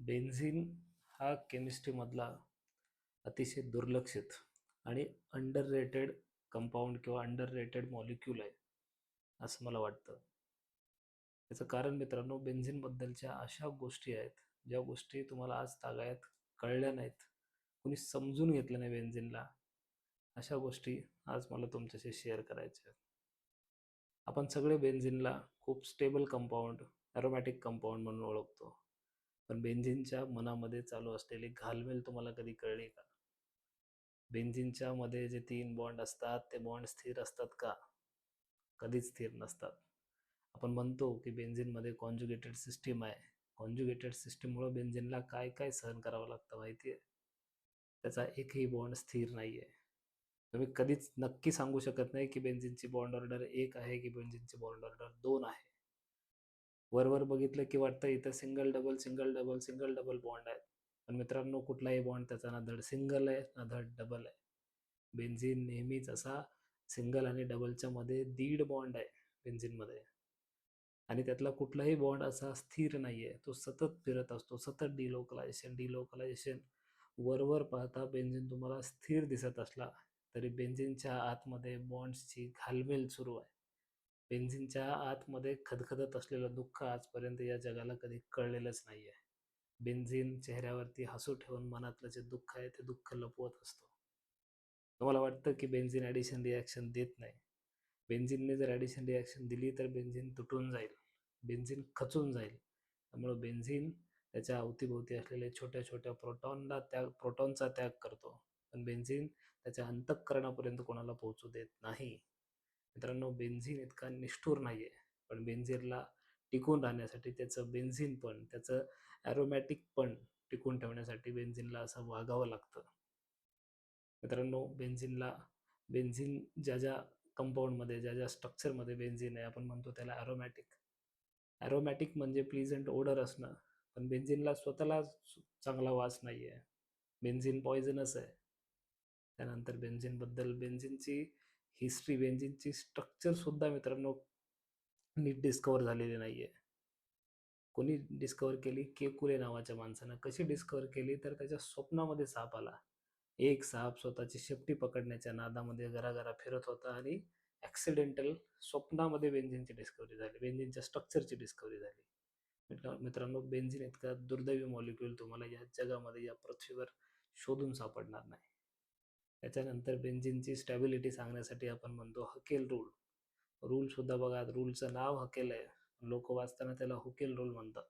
Benzene हा केमिस्ट्रीमधला अतिशय दुर्लक्षित आणि अंडररेटेड कंपाऊंड किंवा अंडररेटेड मॉलिक्यूल आहे, असं मला वाटतं. याचं कारण मित्रांनो, बेन्झिनबद्दलच्या अशा गोष्टी आहेत, ज्या गोष्टी तुम्हाला आज तागायत कळल्या नाहीत, कुणी समजून घेतलं नाही बेन्झिनला. अशा गोष्टी आज मला तुमच्याशी शेअर करायच्या आहेत. आपण सगळे बेन्झिनला खूप स्टेबल कंपाऊंड, ॲरोमॅटिक कंपाऊंड म्हणून ओळखतो. पण बेन्झिनच्या मनामध्ये चालू असलेली घालमेल तुम्हाला कधी कळली का? बेन्झिनच्या मध्ये जे 3 बॉन्ड असतात, ते बॉन्ड स्थिर असतात का? कधीच स्थिर नसतात. आपण म्हणतो की बेन्झिनमध्ये कॉन्जुगेटेड सिस्टीम आहे. कॉन्जुगेटेड सिस्टीममुळे बेन्झिनला काय काय सहन करावं लागतं माहिती आहे? त्याचा एकही बॉन्ड स्थिर नाही आहे. तुम्ही कधीच नक्की सांगू शकत नाही की बेन्झिनची बॉन्ड ऑर्डर 1 आहे की बेन्झिनची बॉन्ड ऑर्डर 2 आहे. वर बघितलं की वाटतं इथं single double single double single double bond आहेत. पण मित्रांनो, कुठलाही बॉन्ड त्याचा ना धड सिंगल आहे ना धड डबल आहे. बेन्झिन नेहमीच असा सिंगल आणि डबलच्या मध्ये दीड बॉन्ड आहे बेन्झिनमध्ये. आणि त्यातला कुठलाही बॉन्ड असा स्थिर नाहीये. तो सतत फिरत असतो, सतत डिलोकलायझेशन डिलोकलायझेशन. वरवर पाहता बेन्झिन तुम्हाला स्थिर दिसत असला तरी बेन्झिनच्या आतमध्ये बॉन्ड्सची घालमेल सुरू आहे. बेन्झिनच्या आतमध्ये खदखदत असलेलं दुःख आजपर्यंत या जगाला कधी कळलेलंच नाहीये. बेन्झिन चेहऱ्यावरती हसू ठेवून मनातलं जे दुःख आहे ते दुःख लपवत असतो. तुम्हाला वाटतं की बेन्झिन ॲडिशन रिॲक्शन देत नाही. बेन्झिनने जर ॲडिशन रिॲक्शन दिली तर बेन्झिन तुटून जाईल, बेन्झिन खचून जाईल. त्यामुळं बेन्झिन त्याच्या अवतीभोवती असलेले छोट्या छोट्या प्रोटॉनचा त्याग करतो. पण बेन्झिन त्याच्या अंतःकरणापर्यंत कोणाला पोहोचू देत नाही. मित्रांनो, बेन्झिन इतका निष्ठुर नाहीये, पण बेन्झिनला टिकून राहण्यासाठी त्याचं बेन्झिन पण, त्याचं ॲरोमॅटिक पण टिकून ठेवण्यासाठी बेन्झिनला असं वागावं लागतं. मित्रांनो, बेन्झिन ज्या कंपाऊंडमध्ये, ज्या स्ट्रक्चरमध्ये बेन्झिन आहे, आपण म्हणतो त्याला ॲरोमॅटिक. ॲरोमॅटिक म्हणजे प्लीझंट ओडर असणं, पण बेन्झिनला स्वतःला चांगला वास नाही आहे. बेन्झिन पॉयझनस आहे. त्यानंतर बेन्झिनची हिस्ट्री, बेन्झिनची स्ट्रक्चरसुद्धा मित्रांनो नीट डिस्कव्हर झालेली नाही आहे. कोणी डिस्कव्हर केली? केकुले नावाच्या माणसानं. कशी डिस्कव्हर केली? तर त्याच्या स्वप्नामध्ये साप आला. एक साप स्वतःची शेपटी पकडण्याच्या नादामध्ये गरागरा फिरत होता आणि ॲक्सिडेंटल स्वप्नामध्ये बेन्झिनची डिस्कव्हरी झाली. बेन्झिनच्या स्ट्रक्चरची डिस्कव्हरी झाली. मित्रांनो, बेन्झिन इतका दुर्दैवी मॉलिक्यूल तुम्हाला या जगामध्ये, या पृथ्वीवर शोधून सापडणार नाही. त्याच्यानंतर बेन्झिनची स्टॅबिलिटी सांगण्यासाठी आपण म्हणतो हकेल रूल. रूलसुद्धा बघा, रूलचं नाव हकेल आहे. लोक वाचताना त्याला हुकेल रूल म्हणतात.